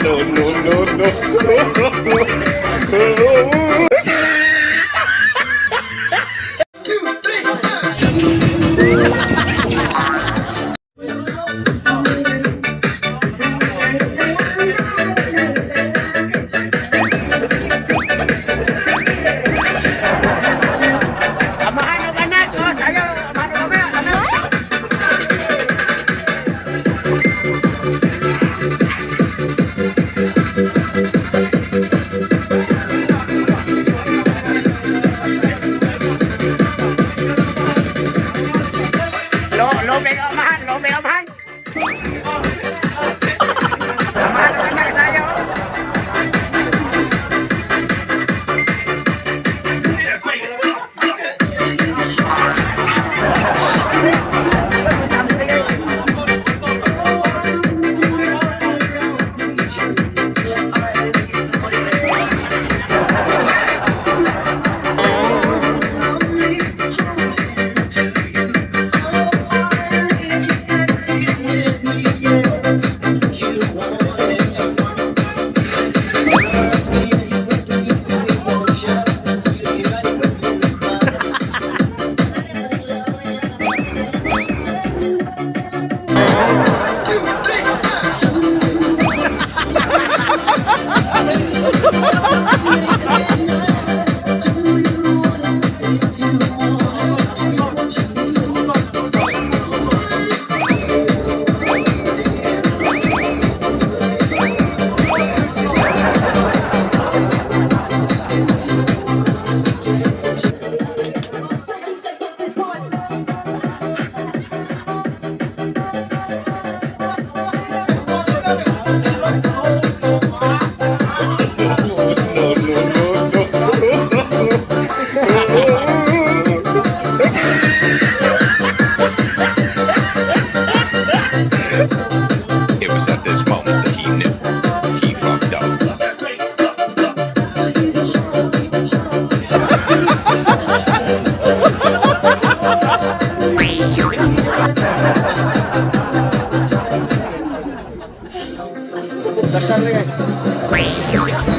No, no, no, no. Amahan og anak, oh, sayaw, amahan og kami, anak. Lobeng amahan, lobeng amahan. Amahan og anak, sayaw. It was at this moment that he knew he fucked up. Dasar na yan.